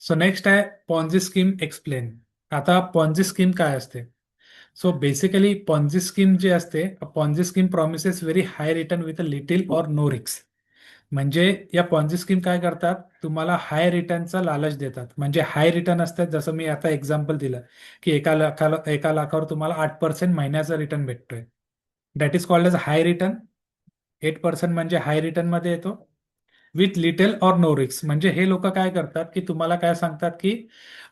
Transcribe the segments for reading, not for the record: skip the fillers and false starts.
So next आहे Ponzi scheme explain. आता Ponzi scheme काय असते? सो बेसिकली पॉन्झी स्कीम जी असते, Ponzi scheme promises very high return with a little or no risk. म्हणजे या पॉन्झी स्कीम काय करतात, तुम्हाला हाय रिटर्नचा लालच देतात. म्हणजे हाय रिटर्न असतात, जसं मी आता एक्झाम्पल दिलं की एका लाखावर तुम्हाला 8% महिन्याचा रिटर्न भेटतोय. That is called as high return. 8% म्हणजे हाय रिटर्न मध्ये येतो. With little or no risk म्हणजे हे लोक काय करतात की तुम्हाला काय सांगतात की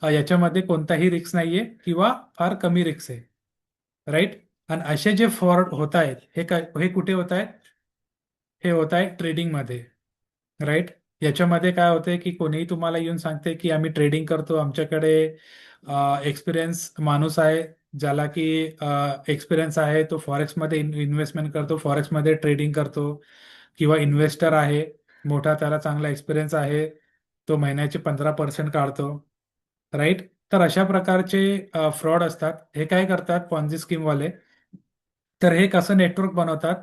याच्यामध्ये कोणताही रिस्क नाहीये किंवा फार कमी रिस्क आहे. राईट. आणि असे जे फ्रॉड होत आहेत हे कुठे होत आहेत? हे होत आहे ट्रेडिंगमध्ये. राईट. याच्यामध्ये काय होते की कोणीही तुम्हाला येऊन सांगते की आम्ही ट्रेडिंग करतो, आमच्याकडे एक्सपिरियन्स माणूस आहे, ज्याला की एक्सपिरियन्स आहे, तो फॉरेक्समध्ये इन्व्हेस्टमेंट करतो, फॉरेक्समध्ये ट्रेडिंग करतो, किंवा इन्व्हेस्टर आहे मोठा, त्याला चांगला एक्सपिरियन्स आहे, तो महिन्याचे 15% काढतो. राईट. तर अशा प्रकारचे फ्रॉड असतात. हे काय करतात पॉन्झी स्कीमवाले, तर हे कसं नेटवर्क बनवतात,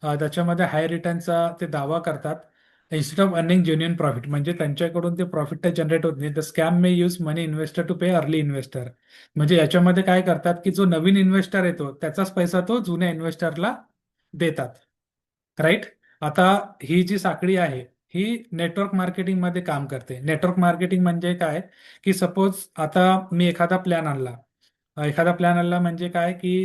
त्याच्यामध्ये हाय रिटर्नचा ते दावा करतात. Instead of earning genuine profit म्हणजे त्यांच्याकडून ते प्रॉफिट तर जनरेट होत नाही. The scam may use money investor to pay early investor. म्हणजे याच्यामध्ये काय करतात की जो नवीन इन्व्हेस्टर येतो त्याचाच पैसा तो जुन्या इन्व्हेस्टरला देतात. राईट. आता ही जी साखळी आहे ही नेटवर्क मार्केटिंग मध्ये काम करते. नेटवर्क मार्केटिंग म्हणजे काय, की सपोज आता मी एखादा प्लॅन आणला म्हणजे काय की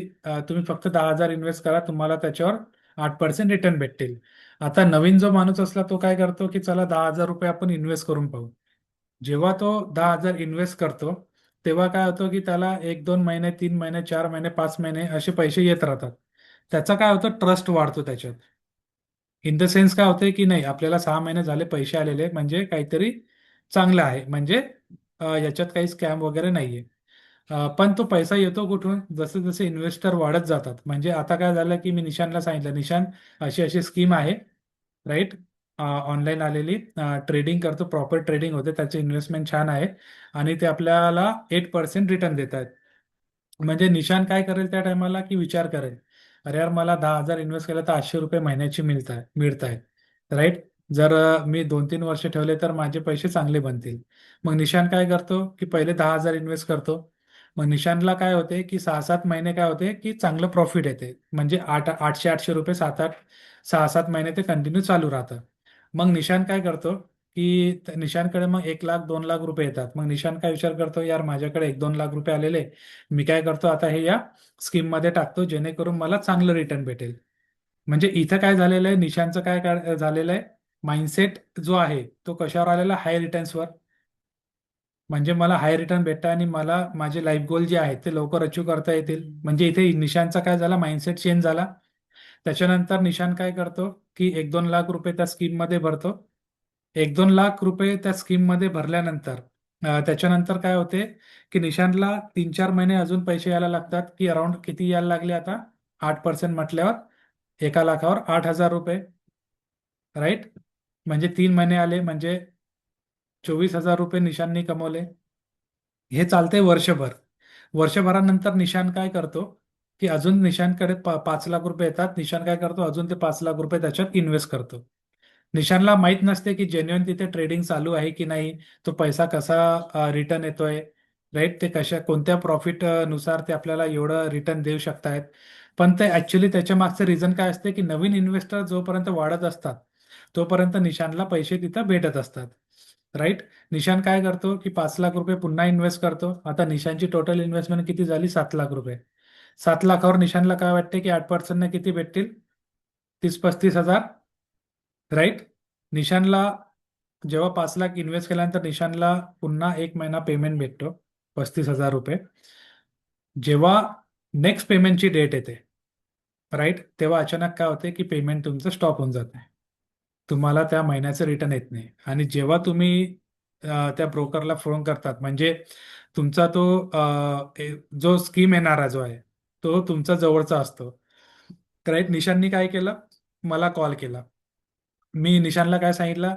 तुम्ही फक्त 10,000 इन्व्हेस्ट करा, तुम्हाला त्याच्यावर 8% रिटर्न भेटतील. आता नवीन जो माणूस असला तो काय करतो की चला 10,000 रुपये आपण इन्व्हेस्ट करून पाहू. जेव्हा तो 10,000 इन्व्हेस्ट करतो तेव्हा काय होतं की त्याला 1-2 महिने, 3 महिने, 4 महिने, 5 महिने असे पैसे येत राहतात. त्याचा काय होतं, ट्रस्ट वाढतो त्याच्यात. इन द सेन्स काय होतंय की नाही, आपल्याला 6 महिने झाले पैसे आलेले म्हणजे काहीतरी चांगलं आहे, म्हणजे याच्यात काही स्कॅम वगैरे नाहीये. पण तो पैसा येतो कुठून, जसे जसे इन्व्हेस्टर वाढत जातात. म्हणजे आता काय झालं की मी निशानला सांगितलं, निशान अशी अशी स्कीम आहे. राईट. ऑनलाईन आलेली, ट्रेडिंग करतो, प्रॉपर ट्रेडिंग होते, त्याचे इन्व्हेस्टमेंट छान आहे आणि ते आपल्याला 8% रिटर्न देत आहेत. म्हणजे निशान काय करेल त्या टायमाला की विचार करेल, अरे यार मला 10,000 इन्व्हेस्ट केलं तर 800 रुपये महिन्याची मिळत आहेत. राईट. जर मी 2-3 वर्ष ठेवले तर माझे पैसे चांगले बनतील. मग निशान काय करतो की पहिले 10,000 इन्व्हेस्ट करतो. मग निशानला काय होते की 6-7 महिने काय होते की चांगलं प्रॉफिट येते. म्हणजे 800-800 रुपये 6-7 महिने ते कंटिन्यू चालू राहतं. मग निशान काय करतो की निशानकडे मग 1 लाख 2 लाख रुपये येतात. मग निशान काय विचार करतो, यार माझ्याकडे 1-2 लाख रुपये आलेले, मी काय करतो आता हे या स्कीम मध्ये टाकतो जेणेकरून मला चांगलं रिटर्न भेटेल. म्हणजे इथं काय झालेलं आहे, निशांचं झालेलं आहे, माइंडसेट जो आहे तो कशावर आलेला, हाय रिटर्न्सवर. म्हणजे मला हाय रिटर्न भेटतं आणि मला माझे लाईफ गोल जे आहेत ते लवकर अचीव करता येतील. म्हणजे इथे निशांचा काय झाला, माइंडसेट चेंज झाला. त्याच्यानंतर निशान काय करतो की 1-2 लाख रुपये त्या स्कीम मध्ये भरतो. 1-2 लाख रुपये त्या स्कीम मध्ये भरल्यानंतर त्याच्यानंतर काय होते की निशानला 3-4 महिने अजून पैसे यायला लागतात, की अराउंड किती यायला लागले आता, 8% म्हटल्यावर एका लाखावर 8,000 रुपये. राईट. म्हणजे 3 महिने आले म्हणजे 24,000 रुपये निशाननी कमवले. हे चालते वर्षभर. वर्षभरानंतर निशान काय करतो की अजून निशानकडे 5 लाख रुपये येतात. निशान काय करतो, अजून ते 5 लाख रुपये त्याच्यात इन्व्हेस्ट करतो. निशानला माहित नसते की जेन्युइन तिथे ट्रेडिंग चालू आहे की नाही, तो पैसा कसा रिटर्न येतोय. राईट. ते कोणत्या प्रॉफिट नुसार ते आपल्याला एवढं रिटर्न देऊ शकतायत. पण ते ऍक्च्युली त्याच्या मागचं रिझन काय असते की नवीन इन्व्हेस्टर जोपर्यंत वाढत असतात तोपर्यंत निशानला पैसे तिथं भेटत असतात. राईट. निशान काय करतो की 5 लाख रुपये पुन्हा इन्व्हेस्ट करतो. आता निशानची टोटल इन्व्हेस्टमेंट किती झाली, 7 लाख रुपये. 7 लाखावर निशानला काय वाटते की 8% किती भेटतील, 30-35 हजार. राईट. निशानला जेव्हा 5 लाख इन्व्हेस्ट केल्यानंतर निशानला पुन्हा 1 महिना पेमेंट भेटतो, 35,000 रुपये. जेव्हा नेक्स्ट पेमेंटची डेट येते, राईट, तेव्हा अचानक काय होते की पेमेंट तुमचं स्टॉप होऊन जाते. तुम्हाला त्या महिन्याचं रिटर्न येत नाही. आणि जेव्हा तुम्ही त्या ब्रोकरला फोन करतात म्हणजे तुमचा तो जो स्कीम येणारा जो आहे तो तुमचा जवळचा असतो. राईट. निशाननी काय केलं, मला कॉल केला. मी निशानला काय सांगितलं,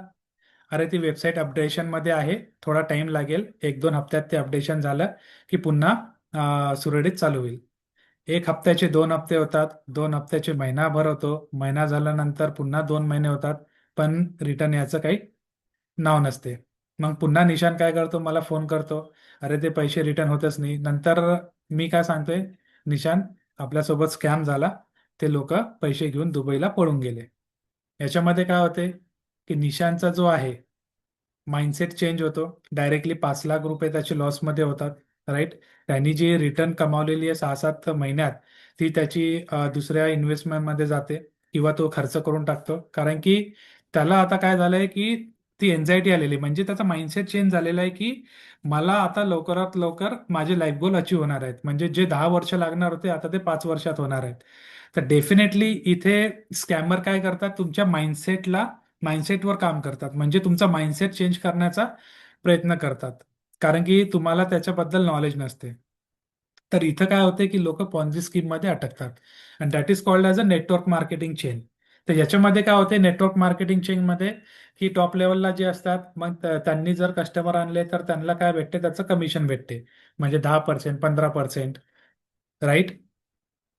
अरे ती वेबसाईट अपडेशनमध्ये आहे, थोडा टाइम लागेल, 1-2 हप्त्यात ते अपडेशन झालं की पुन्हा सुरळीत चालू होईल. 1 हप्त्याचे 2 हप्ते होतात, 2 हप्त्याचे महिनाभर होतो, महिना झाल्यानंतर पुन्हा 2 महिने होतात, पण रिटर्न याचं काही नाव नसते. मग पुन्हा निशान काय करतो, मला फोन करतो, अरे ते पैसे रिटर्न होतच नाही. नंतर मी काय सांगतोय, निशान आपल्यासोबत स्कॅम झाला, ते लोक पैसे घेऊन दुबईला पळून गेले. याच्यामध्ये काय होते की निशांचा जो आहे माइंडसेट चेंज होतो. डायरेक्टली 5 लाख रुपये त्याचे लॉसमध्ये होतात. राईट. त्यांनी जी रिटर्न कमावलेली आहे 6-7 महिन्यात, ती त्याची दुसऱ्या इन्व्हेस्टमेंटमध्ये जाते किंवा तो खर्च करून टाकतो. कारण की त्याला आता काय झालंय की ती एन्झायटी आलेली, म्हणजे त्याचा माइंडसेट चेंज झालेला आहे की मला आता लवकरात लवकर माझे लाईफ गोल अचीव होणार आहेत. म्हणजे जे 10 वर्ष लागणार होते आता ते 5 वर्षात होणार आहेत. तर डेफिनेटली इथे स्कॅमर काय करतात, तुमच्या माइंडसेटवर काम करतात. म्हणजे तुमचा माइंडसेट चेंज करण्याचा प्रयत्न करतात, कारण की तुम्हाला त्याच्याबद्दल नॉलेज नसते. तर इथं काय होते की लोक पॉन्झी स्कीम मध्ये अटकतात. And that is called as a network marketing chain. तर याच्यामध्ये काय होते नेटवर्क मार्केटिंग चेन मध्ये, की टॉप लेवलला जे असतात, मग त्यांनी जर कस्टमर आणले तर त्यांना काय भेटते, त्याचं कमिशन भेटते. म्हणजे 10%, 15%. राईट.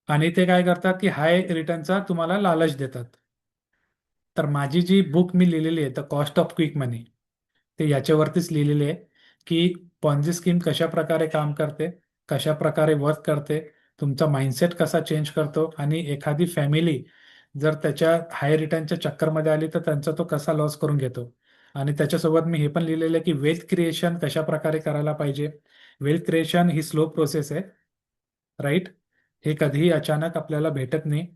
आणि ते काय करतात की हाय रिटर्नचा तुम्हाला लालच देतात. तर माझी जी बुक मी लिहिलेली आहे, द कॉस्ट ऑफ क्विक मनी, ते याच्यावरतीच लिहिलेले आहे की पॉन्झी स्कीम कशा प्रकारे काम करते, कशा प्रकारे वर्क करते, तुमचा माइंडसेट कसा चेंज करतो, आणि एखादी फॅमिली जर त्याच्या हाय रिटर्नच्या चक्करमध्ये आली तर त्यांचा तो कसा लॉस करून घेतो. आणि त्याच्यासोबत मी हे पण लिहिलेलं आहे की वेल्थ क्रिएशन कशा प्रकारे करायला पाहिजे. वेल्थ क्रिएशन ही स्लो प्रोसेस आहे. राईट. हे कधीही अचानक आपल्याला भेटत नाही.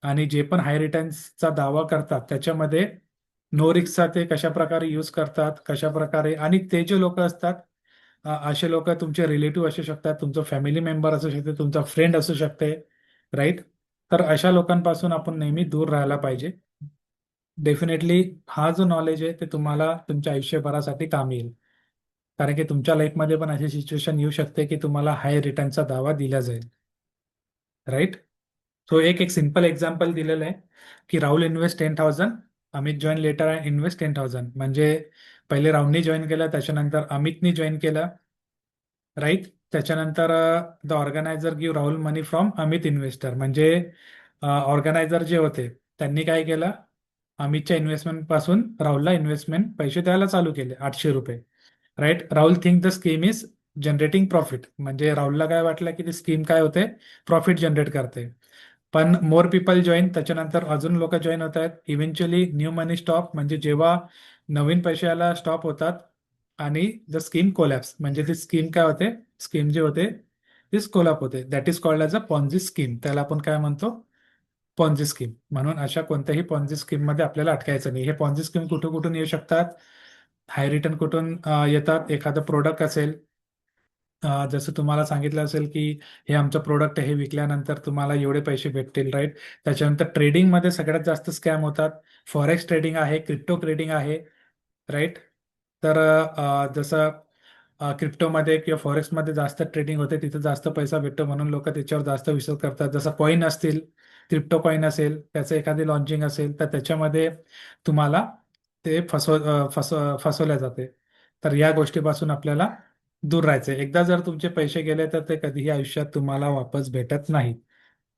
आणि जे पण हाय रिटर्न्सचा दावा करतात त्याच्यामध्ये नो रिस्कचा ते कशा प्रकारे यूज करतात, कशा प्रकारे, आणि ते जे लोक असतात, असे लोक तुमचे रिलेटिव्ह असू शकतात, तुमचं फॅमिली मेंबर असू शकते, तुमचा फ्रेंड असू शकते. राईट. तर अशा लोकांपासून आपण नेहमी दूर राहायला पाहिजे. डेफिनेटली हा जो नॉलेज आहे ते तुम्हाला तुमच्या आयुष्यभरासाठी काम येईल. कारण की तुमच्या लाईफमध्ये पण अशी सिच्युएशन येऊ शकते की तुम्हाला हाय रिटर्नचा दावा दिला जाईल. राईट. सो एक एक सिंपल एक्झाम्पल दिलेलं आहे की Rahul invest 10,000, Amit join later and invest 10,000. म्हणजे पहिले राहुलनी जॉईन केलं, त्याच्यानंतर अमितनी जॉईन केलं. राईट. त्याच्यानंतर the organizer give Rahul money from Amit investor. म्हणजे ऑर्गनायझर जे होते त्यांनी काय केलं, अमितच्या इन्व्हेस्टमेंट पासून राहुलला इन्व्हेस्टमेंट पैसे द्यायला चालू केले, 800 रुपये. Right. Rahul think the scheme is generating profit. म्हणजे राहुलला काय वाटलं की ती स्कीम काय होते, प्रॉफिट जनरेट करते. पण मोर पीपल जॉईन, त्याच्यानंतर अजून लोक जॉईन होत आहेत. इव्हेंच्युअली न्यू मनी स्टॉप, म्हणजे जेव्हा नवीन पैसे यायला स्टॉप होतात, आणि द स्कीम कोलॅप्स, म्हणजे ती स्कीम काय होते, स्कीम जे होते तीच कोलॅप होते. That is called as a Ponzi scheme. त्याला आपण काय म्हणतो, पॉन्झी स्कीम. म्हणून अशा कोणत्याही पॉन्झी स्कीम मध्ये आपल्याला अटकायचं नाही. हे पॉन्झी स्कीम कुठून कुठून येऊ शकतात, हाय रिटर्न कुठून येतात, एखादं प्रोडक्ट असेल, जसं तुम्हाला सांगितलं असेल की हे आमचं प्रोडक्ट आहे, हे विकल्यानंतर तुम्हाला एवढे पैसे भेटतील. राईट. त्याच्यानंतर ट्रेडिंगमध्ये सगळ्यात जास्त स्कॅम होतात. फॉरेक्स ट्रेडिंग आहे, क्रिप्टो ट्रेडिंग आहे. राईट. तर जसं क्रिप्टोमध्ये किंवा फॉरेक्समध्ये जास्त ट्रेडिंग होते, तिथे जास्त पैसा भेटतो म्हणून लोक त्याच्यावर जास्त विश्वास करतात. जसं कॉईन असतील, क्रिप्टो कॉईन असेल, त्याचं एखादी लॉन्चिंग असेल तर त्याच्यामध्ये तुम्हाला ते फसवल्या जाते. तर या गोष्टीपासून आपल्याला दूर राहायचं. एकदा जर तुमचे पैसे गेले तर ते कधीही आयुष्यात तुम्हाला वापस भेटत नाही.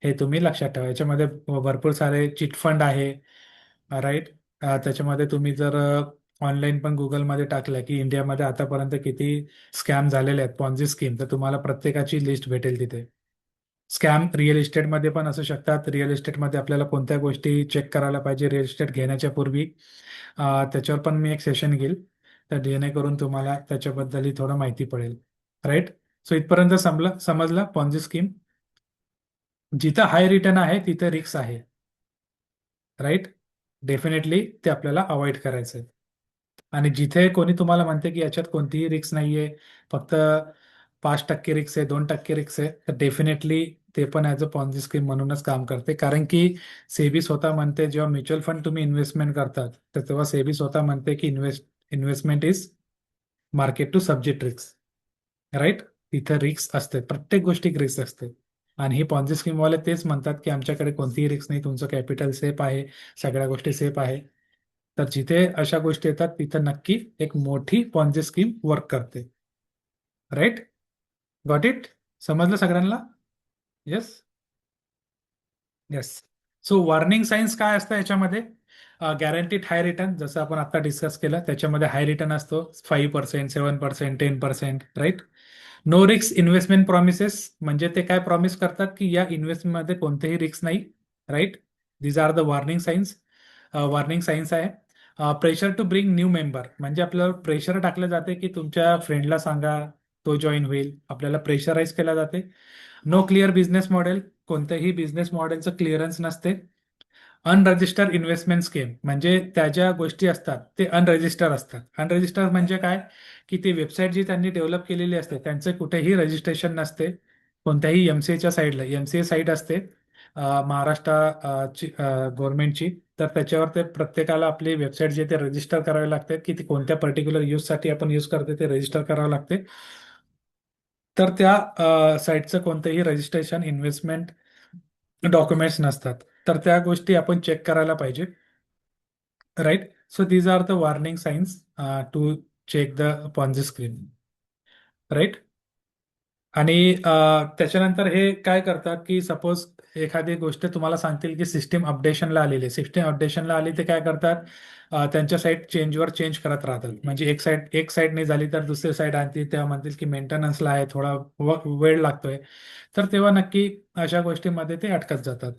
हे तुम्ही लक्षात ठेवा. याच्यामध्ये भरपूर सारे चिट फंड आहे. राईट. त्याच्यामध्ये तुम्ही जर ऑनलाईन पण गुगलमध्ये टाकलं की इंडियामध्ये आतापर्यंत किती स्कॅम झालेले आहेत, पॉन्झी स्कीम, तर तुम्हाला प्रत्येकाची लिस्ट भेटेल तिथे. स्कॅम रिअल इस्टेटमध्ये पण असू शकतात. रिअल इस्टेटमध्ये आपल्याला कोणत्या गोष्टी चेक करायला पाहिजे रिअल इस्टेट घेण्याच्या पूर्वी, त्याच्यावर पण मी एक सेशन घेईल. तर जेणेकरून तुम्हाला त्याच्याबद्दलही थोडं माहिती पडेल. राईट. सो इथपर्यंत समजलं पॉन्झी स्कीम. जिथं हाय रिटर्न आहे तिथे रिस्क आहे. राईट. डेफिनेटली ते आपल्याला अवॉइड करायचं आहे. आणि जिथे कोणी तुम्हाला म्हणते की याच्यात कोणतीही रिस्क नाहीये, फक्त 5% रिस्क आहे, 2% रिस्क आहे, तर डेफिनेटली ते पण ॲज अ पॉन्झी स्कीम म्हणूनच काम करते. कारण की सेबी स्वतः म्हणते, जेव्हा म्युच्युअल फंड तुम्ही इन्व्हेस्टमेंट करतात तर तेव्हा सेबी स्वतः म्हणते की investment is market to subject risk. Right. तिथे रिस्क असते, प्रत्येक गोष्टी रिस्क असते. आणि ही पॉन्झी स्कीमवाले तेच म्हणतात की आमच्याकडे कोणतीही रिस्क नाही, तुमचं कॅपिटल सेफ आहे, सगळ्या गोष्टी सेफ आहे. तर जिथे अशा गोष्टी येतात तिथं नक्की एक मोठी पॉन्झी स्कीम वर्क करते. राईट. Got it. समजलं सगळ्यांना. Yes. Yes. So warning science काय असतं याच्यामध्ये? गॅरंटीड हाय रिटर्न, जसं आपण आता डिस्कस केलं त्याच्यामध्ये हाय रिटर्न असतो 5%, 7%, 10%, right. No risk investment promises, म्हणजे ते काय प्रॉमिस करतात की या इन्व्हेस्टमेंटमध्ये कोणतेही रिस्क नाही, right. These are the warning signs. Warning signs आहे. Pressure to bring new member, म्हणजे आपल्याला प्रेशर टाकलं जाते की तुमच्या फ्रेंडला सांगा, तो जॉईन होईल, आपल्याला प्रेशराईज केला जाते. नो क्लिअर बिझनेस मॉडेल, कोणत्याही बिझनेस मॉडेलचं क्लिअरन्स नसते. अनरजिस्टर इन्व्हेस्टमेंट स्कीम, म्हणजे त्या ज्या गोष्टी असतात ते अनरजिस्टर असतात. अनरजिस्टर म्हणजे काय? की ती वेबसाईट जी त्यांनी डेव्हलप केलेली असते त्यांचे कुठेही रजिस्ट्रेशन नसते. कोणत्याही एमसीएच्या साईडला, एमसीए साईट असते महाराष्ट्र गव्हर्नमेंटची, तर त्याच्यावर ते प्रत्येकाला आपली वेबसाईट जे ते रजिस्टर करावे लागते की ती कोणत्या पर्टिक्युलर यूजसाठी आपण यूज करते ते रजिस्टर करावं लागते. तर त्या साईटचं कोणतंही रजिस्ट्रेशन, इन्व्हेस्टमेंट डॉक्युमेंट्स नसतात. तर त्या गोष्टी आपण चेक करायला पाहिजे, right. So these are the warning signs to check the Ponzi screen, right. आणि त्याच्यानंतर हे काय करतात की सपोज एखादी गोष्ट तुम्हाला सांगतील की सिस्टीम अपडेशनला आलेली आहे, सिस्टीम अपडेशनला आली ते काय करतात, त्यांच्या साईट चेंजवर चेंज करत राहतात. म्हणजे एक साईट नाही झाली तर दुसरी साईट आणतील, तेव्हा म्हणतील की मेंटेनन्सला आहे, थोडा वेळ लागतोय. तर तेव्हा नक्की अशा गोष्टींमध्ये ते अटकत जातात.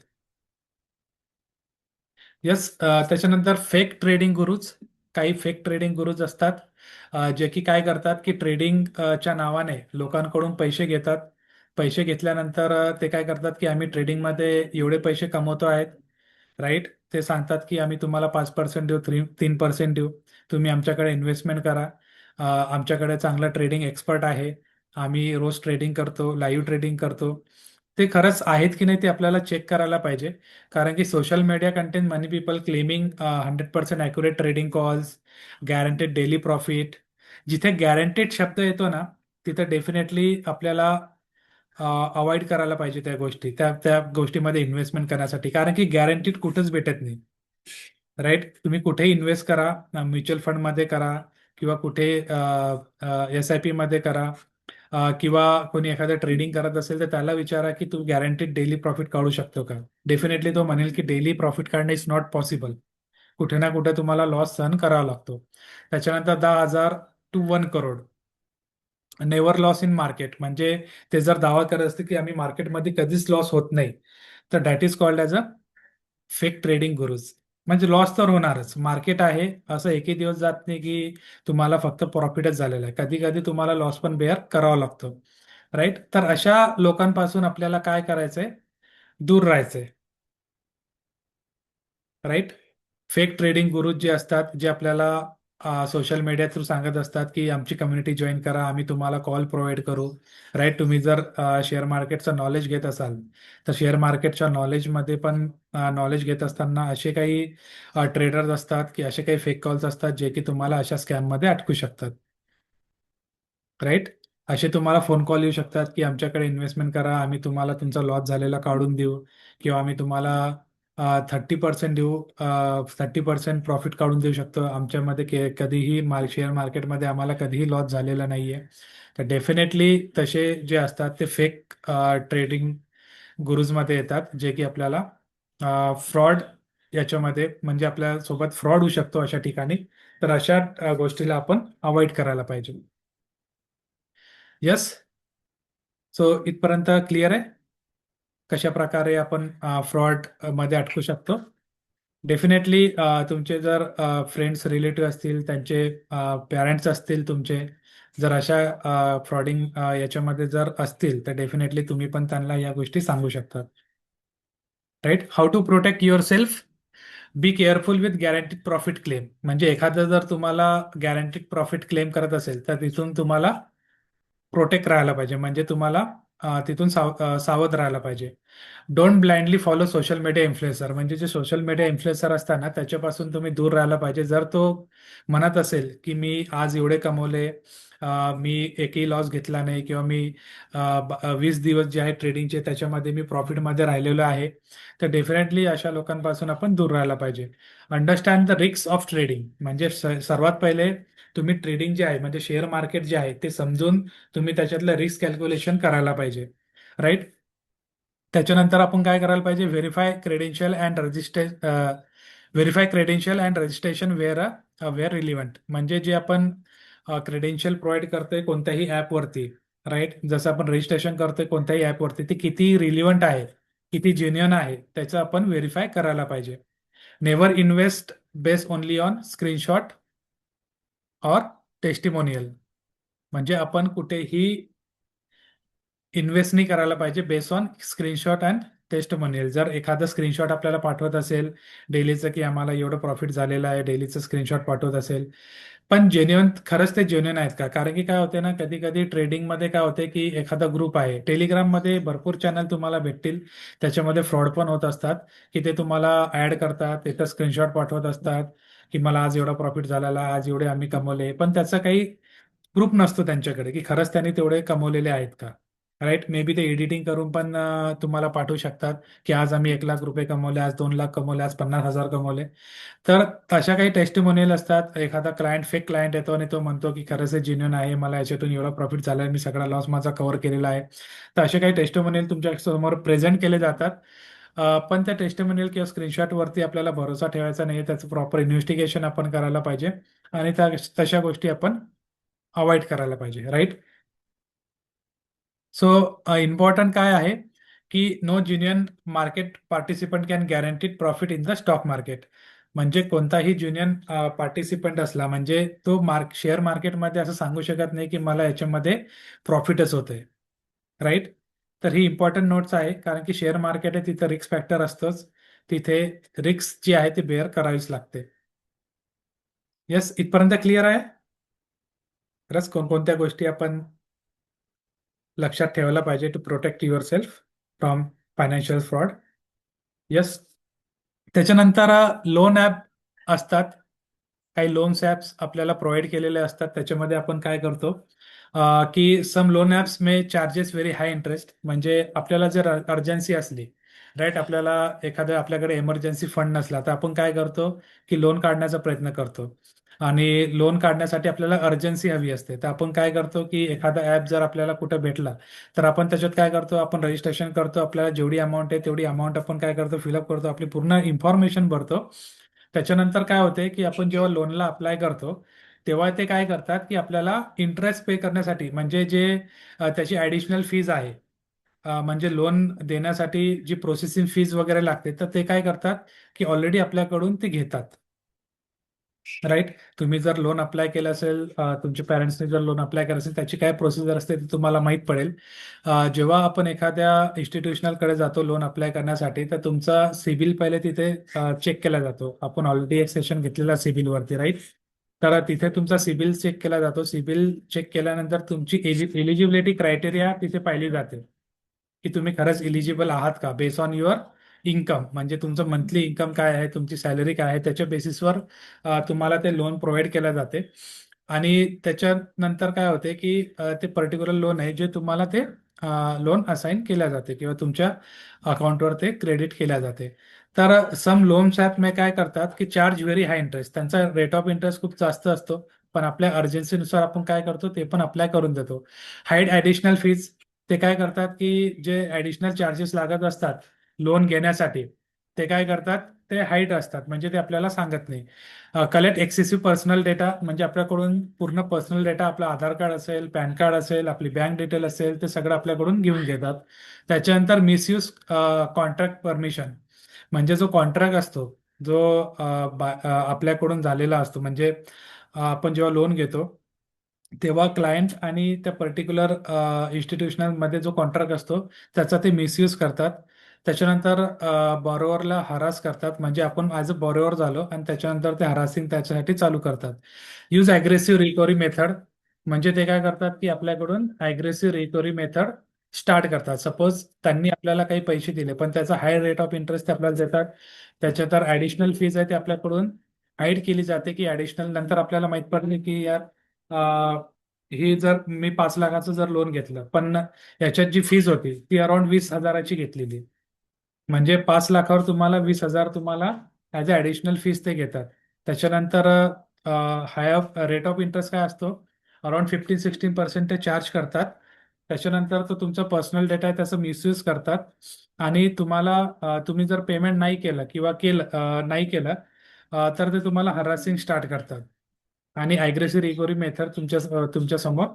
येस. त्याच्यानंतर फेक ट्रेडिंग गुरुज, काही फेक ट्रेडिंग गुरुज असतात जे की काय करतात की ट्रेडिंग च्या नावाने लोकांकडून पैसे घेतात. पैसे घेतल्यानंतर ते काय करतात की आम्ही ट्रेडिंगमध्ये एवढे पैसे कमवतो आहेत, राईट. ते सांगतात की आम्ही तुम्हाला 5% देऊ, 3% देऊ, तुम्ही आमच्याकडे इन्व्हेस्टमेंट करा. आमच्याकडे चांगला ट्रेडिंग एक्सपर्ट आहे, आम्ही रोज ट्रेडिंग करतो, लाईव्ह ट्रेडिंग करतो. ते खरंच आहेत की नाही ते आपल्याला चेक करायला पाहिजे. कारण की social media content many people claiming 100% accurate trading calls, guaranteed daily profit. जिथे गॅरंटेड शब्द येतो ना, तिथे डेफिनेटली आपल्याला अवॉइड करायला पाहिजे त्या गोष्टी, त्या त्या गोष्टीमध्ये इन्व्हेस्टमेंट करण्यासाठी. कारण की गॅरंटीड कुठंच भेटत नाही, राईट. तुम्ही कुठे इन्व्हेस्ट करा, म्युच्युअल फंडमध्ये करा किंवा कुठे SIP मध्ये करा, किंवा कोणी एखादं ट्रेडिंग करत असेल तर त्याला विचारा की तू गॅरंटीड डेली प्रॉफिट काढू शकतो का. डेफिनेटली तो म्हणेल की डेली प्रॉफिट काढणं इज नॉट पॉसिबल, कुठे ना कुठे तुम्हाला लॉस सहन करावा लागतो. त्याच्यानंतर 10,000 to 1 crore, never loss in market, म्हणजे ते जर दावा करत असते की आम्ही मार्केटमध्ये कधीच लॉस होत नाही, तर that is called as a fake trading gurus. म्हणजे लॉस तर होणारच, मार्केट आहे, असं एकही दिवस जात नाही की तुम्हाला फक्त प्रॉफिटच झालेलं आहे, कधी कधी तुम्हाला लॉस पण बेअर करावा लागतो, राईट. तर अशा लोकांपासून आपल्याला काय करायचंय, दूर राहायचंय, राईट. फेक ट्रेडिंग गुरुज जे असतात, जे आपल्याला सोशल मीडिया थ्रू सांगत असतात की आमची कम्युनिटी जॉईन करा, आम्ही तुम्हाला कॉल प्रोव्हाइड करू, राईट. तुम्ही जर शेअर मार्केटचं नॉलेज घेत असाल तर शेअर मार्केटच्या नॉलेजमध्ये पण नॉलेज घेत असताना असे काही ट्रेडर्स असतात की असे काही फेक कॉल्स असतात जे की तुम्हाला अशा स्कॅममध्ये अटकू शकतात, राईट. असे तुम्हाला फोन कॉल येऊ शकतात की आमच्याकडे इन्व्हेस्टमेंट करा, आम्ही तुम्हाला तुमचा लॉस झालेला काढून देऊ, किंवा आम्ही तुम्हाला 30% देऊ, 30% प्रॉफिट काढून देऊ शकतो, आमच्यामध्ये कधीही शेअर मार्केटमध्ये आम्हाला कधीही लॉस झालेला नाहीये. तर डेफिनेटली तसे जे असतात ते फेक ट्रेडिंग गुरुजमध्ये येतात, जे की आपल्याला फ्रॉड याच्यामध्ये, म्हणजे आपल्या सोबत फ्रॉड होऊ शकतो अशा ठिकाणी. तर अशा गोष्टीला आपण अवॉइड करायला पाहिजे. येस. सो इथपर्यंत क्लिअर आहे कशा प्रकारे आपण फ्रॉड मध्ये अटकू शकतो. डेफिनेटली तुमचे जर फ्रेंड्स रिलेटिव्ह असतील, त्यांचे पॅरेंट्स असतील तुमचे, जर अशा फ्रॉडिंग याच्यामध्ये जर असतील तर डेफिनेटली तुम्ही पण त्यांना या गोष्टी सांगू शकता, right. How to protect yourself. Be careful with guaranteed profit claim, म्हणजे एखादं जर तुम्हाला गॅरंटीड प्रॉफिट क्लेम करत असेल तर तिथून तुम्हाला प्रोटेक्ट राहायला पाहिजे, म्हणजे तुम्हाला तिथून सावध राहायला पाहिजे. Don't blindly follow social media influencer, म्हणजे जे सोशल मीडिया इन्फ्लुएन्सर असतात ना त्याच्यापासून तुम्ही दूर राहायला पाहिजे. जर तो म्हणत असेल की मी आज एवढे कमवले, मी एकही लॉस घेतला नाही, किंवा मी 20 दिवस जे आहे ट्रेडिंगचे त्याच्यामध्ये मी प्रॉफिटमध्ये राहिलेलो आहे, तर डेफिनेटली अशा लोकांपासून आपण दूर राहायला पाहिजे. Understand the risk of trading, म्हणजे सर्वात पहिले तुम्ही ट्रेडिंग जे आहे म्हणजे शेअर मार्केट जे आहे ते समजून तुम्ही त्याच्यातलं रिस्क कॅल्क्युलेशन करायला पाहिजे, राईट. त्याच्यानंतर आपण काय करायला पाहिजे, verify credential and registration where relevant. म्हणजे जे आपण क्रेडेन्शियल प्रोव्हाइड करतोय कोणत्याही ॲपवरती, राईट, जसं आपण रजिस्ट्रेशन करतोय कोणत्याही ॲपवरती, ते किती रिलिव्हंट आहे, किती जेन्युअन आहे, त्याचं आपण व्हेरीफाय करायला पाहिजे. Never invest based only on screenshot or testimonial. म्हणजे आपण कुठेही इन्व्हेस्ट नाही करायला पाहिजे base on screenshot and testimonial. जर एखादा स्क्रीनशॉट आपल्याला पाठवत असेल डेलीचं, की आम्हाला एवढं प्रॉफिट झालेलं आहे, डेलीचं स्क्रीनशॉट पाठवत असेल, पण जेन्युअन खरंच ते जेन्युअन आहेत का? कारण की काय होते ना, कधी कधी ट्रेडिंगमध्ये काय होते की एखादा ग्रुप आहे, टेलिग्राममध्ये भरपूर चॅनल तुम्हाला भेटतील, त्याच्यामध्ये फ्रॉड पण होत असतात, की ते तुम्हाला ऍड करतात, तिथं स्क्रीनशॉट पाठवत असतात, की मला आज एवढा प्रॉफिट झालेला, आज एवढे आम्ही कमवले, पण त्याचं काही प्रूफ नसतो त्यांच्याकडे की खरंच त्यांनी तेवढे कमवलेले आहेत का. राईट, मे बी ते एडिटिंग करून पण तुम्हाला पाठवू शकतात, की आज आम्ही 1 लाख रुपये कमवले, आज 2 लाख कमवले, आज 50,000 कमवले. तर तशा काही टेस्टिमोनियल असतात. एखादा फेक क्लायंट येतो आणि तो म्हणतो की खरंच हे जेन्युन आहे, मला याच्यातून एवढा प्रॉफिट झाला आहे, मी सगळा लॉस माझा कव्हर केलेला आहे. तर असे काही टेस्टिमोनियल तुमच्या समोर प्रेझेंट केले जातात. पण त्या टेस्टिमोनियल किंवा स्क्रीनशॉटवरती आपल्याला भरोसा ठेवायचा नाही, त्याचं प्रॉपर इन्व्हेस्टिगेशन आपण करायला पाहिजे आणि तशा गोष्टी आपण अवॉइड करायला पाहिजे, राईट. सो इम्पॉर्टंट काय आहे, की no genuine market participant can guaranteed profit in the stock market. म्हणजे कोणताही ज्युनियन पार्टिसिपंट असला म्हणजे तो शेअर मार्केटमध्ये असं सांगू शकत नाही की मला याच्यामध्ये प्रॉफिटच होतंय, राईट. तर ही इम्पॉर्टंट नोट्स आहे, कारण की शेअर मार्केट आहे, तिथं रिस्क फॅक्टर असतंच, तिथे रिस्क जी आहे ती बेअर करावीच लागते. येस, इथपर्यंत क्लिअर आहे. खरंच कोणकोणत्या गोष्टी आपण लक्षात ठेवायला पाहिजे to protect yourself from financial fraud. Yes. त्याच्यानंतर लोन ॲप असतात. काही लोन्स ॲप्स आपल्याला प्रोव्हाइड केलेले असतात. त्याच्यामध्ये आपण काय करतो, की सम लोन ॲप्स मे चार्जेस व्हेरी हाय इंटरेस्ट. म्हणजे आपल्याला जर अर्जन्सी असली, राईट, आपल्याकडे एमर्जन्सी फंड नसला, तर आपण काय करतो, की लोन काढण्याचा प्रयत्न करतो. आणि लोन काढण्यासाठी आपल्याला अर्जन्सी हवी असते, तर आपण काय करतो, की एखादा ॲप जर आपल्याला कुठं भेटला, तर आपण त्याच्यात काय करतो, आपण रजिस्ट्रेशन करतो, आपल्याला जेवढी अमाऊंट आहे तेवढी अमाऊंट आपण काय करतो, फिलअप करतो, आपली पूर्ण इन्फॉर्मेशन भरतो. त्याच्यानंतर काय होते, की आपण जेव्हा लोनला अप्लाय करतो, तेव्हा ते काय करतात, की आपल्याला इंटरेस्ट पे करण्यासाठी, म्हणजे जे त्याची ॲडिशनल फीज आहे, म्हणजे लोन देण्यासाठी जी प्रोसेसिंग फीज वगैरे लागते, तर ते काय करतात, की ऑलरेडी आपल्याकडून ते घेतात. राईट. तुम्ही जर लोन अप्लाय केलं असेल, तुमच्या पॅरेंट्सने जर लोन अप्लाय केलं असेल, त्याची काय प्रोसिजर असते ते तुम्हाला माहीत पडेल. जेव्हा आपण एखाद्या इन्स्टिट्यूशनलकडे जातो लोन अप्लाय करण्यासाठी, तर तुमचा सिबिल पहिले तिथे चेक केला जातो. आपण ऑलरेडी एक सेशन घेतलेला सिबिलवरती, राईट. तर तिथे तुमचा सिबिल चेक केला जातो. सिबिल चेक केल्यानंतर तुमची एलिजिबिलिटी क्रायटेरिया तिथे पाहिली जाते, की तुम्ही खरंच इलिजिबल आहात का, बेस ऑन युअर इन्कम. म्हणजे तुमचं मंथली इन्कम काय आहे, तुमची सॅलरी काय आहे, त्याच्या बेसिसवर तुम्हाला ते लोन प्रोव्हाइड केलं जाते. आणि त्याच्यानंतर काय होते, की ते पर्टिक्युलर लोन आहे जे तुम्हाला ते लोन असाइन केल्या जाते किंवा तुमच्या अकाउंटवर ते क्रेडिट केल्या जाते. तर सम लोन्स ॲप मे काय करतात, की चार्ज व्हेरी हाय इंटरेस्ट. त्यांचा रेट ऑफ इंटरेस्ट खूप जास्त असतो, पण आपल्या अर्जन्सीनुसार आपण काय करतो, ते पण अप्लाय करून देतो. Hide additional fees. ते काय करतात, की जे ॲडिशनल चार्जेस लागत असतात लोन घेण्यासाठी, ते काय करतात, ते हाईट असतात, म्हणजे ते आपल्याला सांगत नाही. Collect excessive personal data. म्हणजे आपल्याकडून पूर्ण पर्सनल डेटा, आपलं आधार कार्ड असेल, पॅन कार्ड असेल, आपली बँक डिटेल असेल, ते सगळं आपल्याकडून घेऊन घेतात. त्याच्यानंतर मिसयूज कॉन्ट्रॅक्ट परमिशन. म्हणजे जो कॉन्ट्रॅक्ट असतो, जो आपल्याकडून झालेला असतो, म्हणजे आपण जेव्हा लोन घेतो, तेव्हा क्लायंट आणि त्या पर्टिक्युलर इन्स्टिट्यूशनमध्ये जो कॉन्ट्रॅक्ट असतो, त्याचा ते मिसयूज करतात. त्याच्यानंतर बॉरोवरला हरास करतात. म्हणजे आपण ॲज अ बॉरोवर झालो आणि त्याच्यानंतर ते हरासिंग त्याच्यासाठी चालू करतात. Use aggressive recovery method. म्हणजे ते काय करतात, की आपल्याकडून ॲग्रेसिव्ह रिकव्हरी मेथड स्टार्ट करतात. सपोज त्यांनी आपल्याला काही पैसे दिले, पण त्याचा हाय रेट ऑफ इंटरेस्ट ते आपल्याला देतात. त्याच्या तर ॲडिशनल फीज आहे ते आपल्याकडून हाईड केली जाते, की ॲडिशनल नंतर आपल्याला माहित पडले, की यार ही जर मी 5 लाखाचं जर लोन घेतलं, पण याच्यात जी फीज होती ती अराउंड 20,000ची घेतलेली. म्हणजे 5 लाखावर तुम्हाला 20,000 तुम्हाला ॲज अ ॲडिशनल फीज ते घेतात. त्याच्यानंतर हाय ऑफ रेट ऑफ इंटरेस्ट काय असतो, अराउंड 15-16% ते चार्ज करतात. त्याच्यानंतर तो तुमचा पर्सनल डेटा आहे त्याचा मिसयूज करतात आणि तुम्हाला तुम्ही जर पेमेंट नाही केलं किंवा नाही केलं तर ते तुम्हाला हरासिंग स्टार्ट करतात आणि अग्रेसिव्ह रिकव्हरी मेथड तुमच्या समोर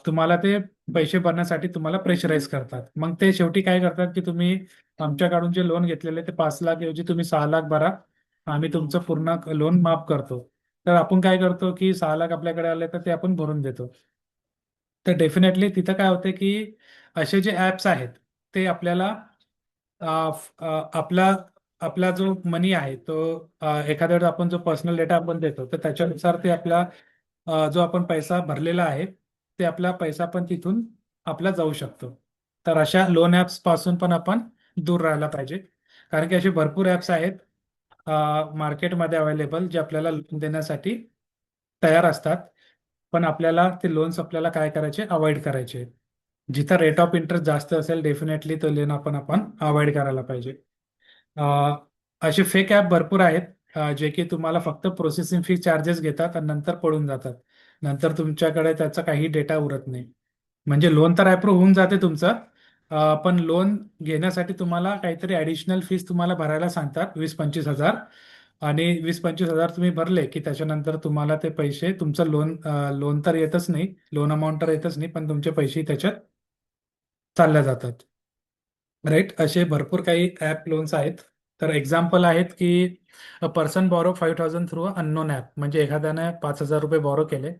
तुम्हाला ते पैसे भरण्यासाठी तुम्हाला प्रेशराईज करतात. मग ते शेवटी काय करतात की तुम्ही आमच्याकडून जे लोन घेतलेले ते 5 लाख ऐवजी तुम्ही 6 लाख भरा, आम्ही तुमचं पूर्ण लोन माफ करतो. तर आपण काय करतो की 6 लाख आपल्याकडे आले तर ते आपण भरून देतो. तर डेफिनेटली तिथं काय होतं की असे जे ॲप्स आहेत ते आपल्याला आपला आपला जो मनी आहे तो एखाद्या वेळेस आपण जो पर्सनल डेटा आपण देतो तर त्याच्यानुसार ते आपला जो आपण पैसा भरलेला आहे ते आपला पैसा पण तिथून आपला जाऊ शकतो. तर अशा लोन ॲप्स पासून पण आपण दूर राहायला पाहिजे, कारण की असे भरपूर ॲप्स आहेत मार्केटमध्ये अवेलेबल जे आपल्याला लोन देण्यासाठी तयार असतात. पण आपल्याला ते लोन्स आपल्याला काय करायचे, अवॉइड करायचे. जिथं रेट ऑफ इंटरेस्ट जास्त असेल डेफिनेटली तो लोन आपण अवॉइड करायला पाहिजे. अ, असे फेक ॲप भरपूर आहेत जे की तुम्हाला फक्त प्रोसेसिंग फी चार्जेस घेतात आणि नंतर पळून जातात. नंतर तुमच्याकडे त्याचा काही डेटा उरत नाही. म्हणजे लोन तर अप्रूव्ह होऊन जाते तुमचं, पण लोन घेण्यासाठी तुम्हाला काहीतरी ॲडिशनल फीस तुम्हाला भरायला सांगतात 20-25 हजार. आणि 20-25 हजार तुम्ही भरले की त्याच्यानंतर तुम्हाला ते पैसे तुमचं लोन लोन तर येतच नाही, लोन अमाऊंट तर येतच नाही, पण तुमचे पैसे त्याच्यात चालल्या जातात. राईट, असे भरपूर काही ॲप लोन्स आहेत. तर एक्झाम्पल आहेत की a person borrow 5,000 through unknown app, म्हणजे एखाद्याने 5,000 रुपये बॉरो केले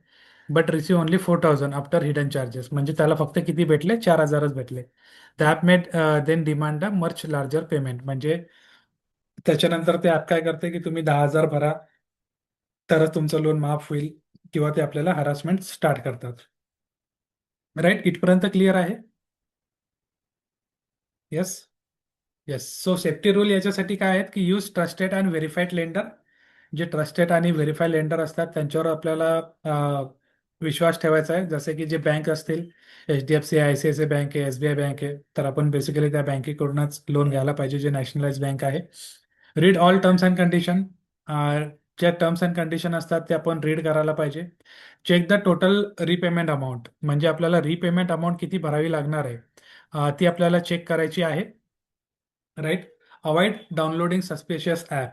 but receive only 4,000 after hidden charges, म्हणजे त्याला फक्त किती भेटले, 4,000च भेटले. The app made then demand a much larger payment, म्हणजे त्याच्यानंतर ते ॲप काय करते की तुम्ही 10,000 भरा तरच तुमचं लोन माफ होईल, किंवा ते आपल्याला हरासमेंट स्टार्ट करतात. राईट, इथपर्यंत क्लिअर आहे? Yes. Yes. So safety rule याच्यासाठी काय आहेत की use trusted and verified lender. जे ट्रस्टेड आणि व्हेरीफाईड लेंडर असतात त्यांच्यावर आपल्याला विश्वास ठेवायचा आहे. जसे की जे बँक असतील, HDFC, ICICI बँक आहे, SBI बँक आहे, तर आपण बेसिकली त्या बँकेकडूनच लोन घ्यायला पाहिजे जे नॅशनलाइज बँक आहे. Read all terms and condition. ज्या टर्म्स अँड कंडिशन असतात ते आपण रीड करायला पाहिजे. Check the total repayment amount, म्हणजे आपल्याला रिपेमेंट अमाऊंट किती भरावी लागणार आहे ती आपल्याला चेक करायची आहे. Right. Avoid downloading suspicious app,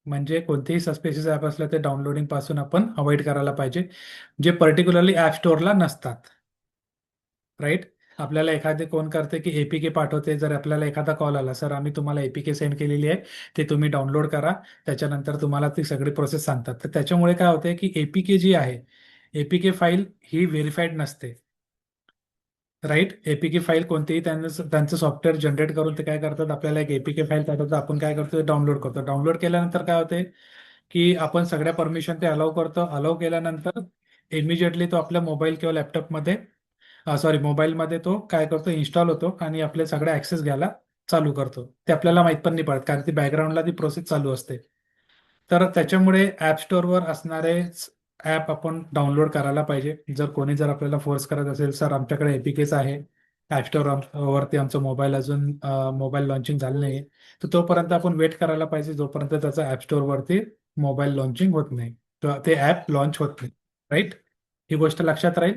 म्हणजे कोणतेही सस्पिशियस ॲप असलं ते डाउनलोडिंग पासून आपण अवॉइड करायला पाहिजे, जे पर्टिक्युलरली ॲप स्टोअरला नसतात. राईट. आपल्याला एखादे कोण करते की APK पाठवते, जर आपल्याला एखादा कॉल आला, सर आम्ही तुम्हाला APK सेंड केलेली आहे, ते तुम्ही डाउनलोड करा, त्याच्यानंतर तुम्हाला ती सगळी प्रोसेस सांगतात. तर त्याच्यामुळे काय होते की APK जी आहे, APK फाईल ही व्हेरीफाईड नसते. राईट. APK फाईल कोणतेही त्यांचं सॉफ्टवेअर जनरेट करून ते काय करतात, आपल्याला एक APK फाईल पाठवतात, आपण काय करतो, डाउनलोड करतो. डाउनलोड केल्यानंतर काय होते की आपण सगळ्या परमिशन ते अलाउ करतो. अलाउ केल्यानंतर इमिजिएटली तो आपल्या मोबाईल किंवा लॅपटॉपमध्ये, सॉरी मोबाईलमध्ये तो काय करतो, इन्स्टॉल होतो आणि आपले सगळे ऍक्सेस घ्यायला चालू करतो. ते आपल्याला माहित पण नाही पडत, कारण ती बॅकग्राऊंडला ती प्रोसेस चालू असते. तर त्याच्यामुळे ॲप स्टोअरवर असणारे ॲप आपण डाउनलोड करायला पाहिजे. जर आपल्याला फोर्स करत असेल, सर आमच्याकडे APKच आहे, ॲप स्टोअर वरती आमचं मोबाईल अजून मोबाईल लॉन्चिंग झालं नाही, तर तोपर्यंत आपण वेट करायला पाहिजे जोपर्यंत त्याचं ॲप स्टोअरवरती मोबाईल लॉन्चिंग होत नाही, तर ते ॲप लॉन्च होत नाही. राईट. ही गोष्ट लक्षात राहील.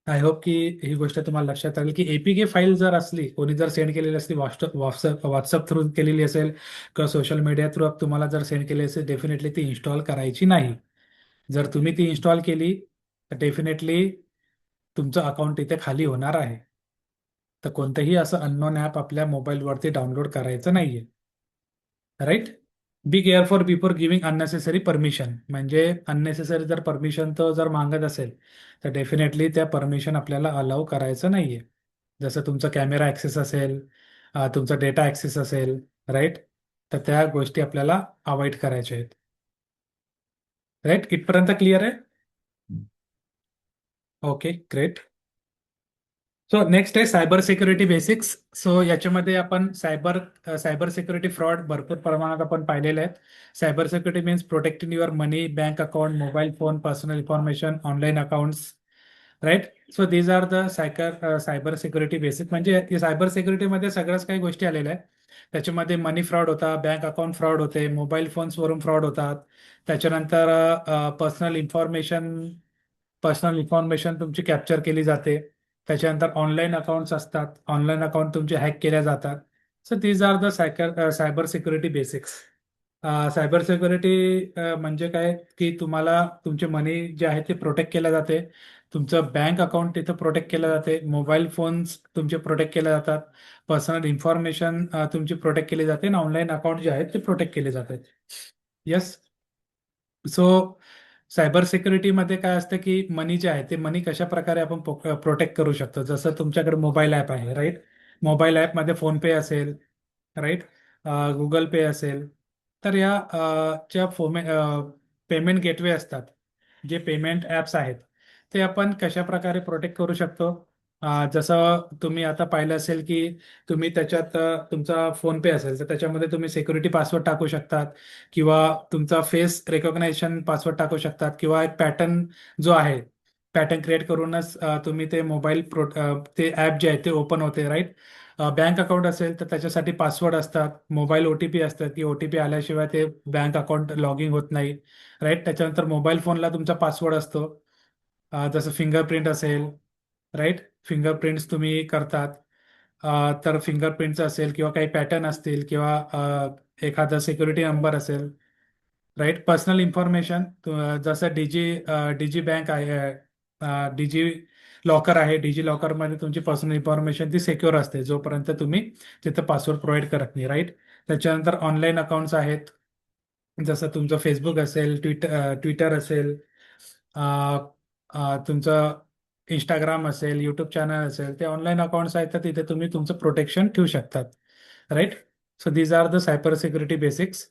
आय होप की ही गोष्ट तुम्हाला लक्षात राहील की APK फाईल जर असली, कोणी जर सेंड केलेली असली, व्हॉट्सअप थ्रू केलेली असेल किंवा सोशल मीडिया थ्रू तुम्हाला जर सेंड केली असेल, डेफिनेटली ती इन्स्टॉल करायची नाही. जर तुम्ही ती इन्स्टॉल केली तर डेफिनेटली तुमचं अकाउंट इथे खाली होणार आहे. तर कोणतंही असं अननोन ॲप आपल्या मोबाईलवरती डाउनलोड करायचं नाहीये. Right. Be careful before giving unnecessary permission, म्हणजे अननेसेसरी जर परमिशन तो जर मागत असेल तर डेफिनेटली त्या परमिशन आपल्याला अलाउ करायचं नाहीये. जसं तुमचा कॅमेरा ॲक्सेस असेल, तुमचा डेटा ॲक्सेस असेल, राईट, तर त्या गोष्टी आपल्याला अवॉइड करायच्या आहेत. राईट, इथपर्यंत क्लिअर आहे? Okay, great. सो नेक्स्ट आहे सायबर सिक्युरिटी बेसिक्स. सो याच्यामध्ये आपण सायबर सिक्युरिटी फ्रॉड भरपूर प्रमाणात आपण पाहिलेले आहेत. Cyber security means protecting your money, bank account, mobile phone, personal information, online accounts. Right. So these are the cyber security basic, म्हणजे cyber सिक्युरिटीमध्ये सगळ्याच काही गोष्टी आलेल्या आहेत. त्याच्यामध्ये मनी फ्रॉड होता, बँक अकाउंट फ्रॉड होते, मोबाईल फोन्सवरून फ्रॉड होतात, त्याच्यानंतर पर्सनल इन्फॉर्मेशन पर्सनल इन्फॉर्मेशन तुमची कॅप्चर केली जाते. त्याच्यानंतर ऑनलाईन अकाउंट्स असतात, ऑनलाईन अकाउंट तुमचे हॅक केल्या जातात. So these are the cyber security basics. Cyber security म्हणजे काय की तुम्हाला तुमचे मनी जे आहे ते प्रोटेक्ट केले जाते. तुमचं बँक अकाउंट तिथं प्रोटेक्ट केलं जाते. मोबाईल फोन्स तुमचे प्रोटेक्ट केले जातात. पर्सनल इन्फॉर्मेशन तुमची प्रोटेक्ट केली जाते आणि ऑनलाईन अकाउंट जे आहेत ते प्रोटेक्ट केले जातात. येस. सो सायबर सिक्युरिटीमध्ये काय असतं की मनी जे आहे ते मनी कशा प्रकारे आपण प्रोटेक्ट करू शकतो. जसं तुमच्याकडे मोबाईल ॲप आहे, राईट. मोबाईल ॲपमध्ये फोनपे असेल, राईट, गुगल पे असेल. तर या ज्या पेमेंट गेटवे असतात, जे पेमेंट ॲप्स आहेत, ते आपण कशा प्रकारे प्रोटेक्ट करू शकतो. जसं तुम्ही आता पाहिलं असेल की तुम्ही त्याच्यात तुमचा फोनपे असेल तर त्याच्यामध्ये तुम्ही सिक्युरिटी पासवर्ड टाकू शकतात, किंवा तुमचा फेस रेकॉग्नायझेशन पासवर्ड टाकू शकतात, किंवा एक पॅटर्न जो आहे पॅटर्न क्रिएट करूनच तुम्ही ते ते ॲप जे आहे ते ओपन होते, राईट. बँक अकाउंट असेल तर त्याच्यासाठी पासवर्ड असतात, मोबाईल OTP असतात की OTP आल्याशिवाय ते बँक अकाउंट लॉग इन होत नाही, राईट. त्याच्यानंतर मोबाईल फोनला तुमचा पासवर्ड असतो. जसं फिंगरप्रिंट असेल, राईट. फिंगरप्रिंट्स तुम्ही करतात. तर फिंगरप्रिंटचं असेल किंवा काही पॅटर्न असतील किंवा एखादा सिक्युरिटी नंबर असेल, राईट. पर्सनल इन्फॉर्मेशन जसं डीजी बँक आहे, डीजी लॉकर आहे. डीजी लॉकरमध्ये तुमची पर्सनल इन्फॉर्मेशन ती सिक्युअर असते जोपर्यंत तुम्ही तिथं पासवर्ड प्रोव्हाइड करत नाही, राईट. त्याच्यानंतर ऑनलाईन अकाउंट्स आहेत, जसं तुमचं फेसबुक असेल, ट्विटर असेल, अ, तुमचं इंस्टाग्राम असेल, यूट्यूब चॅनल असेल, ते ऑनलाईन अकाउंट्स आहेत तर तिथे तुम्ही तुमचं प्रोटेक्शन ठेवू शकतात, right. So these are the cyber security basics.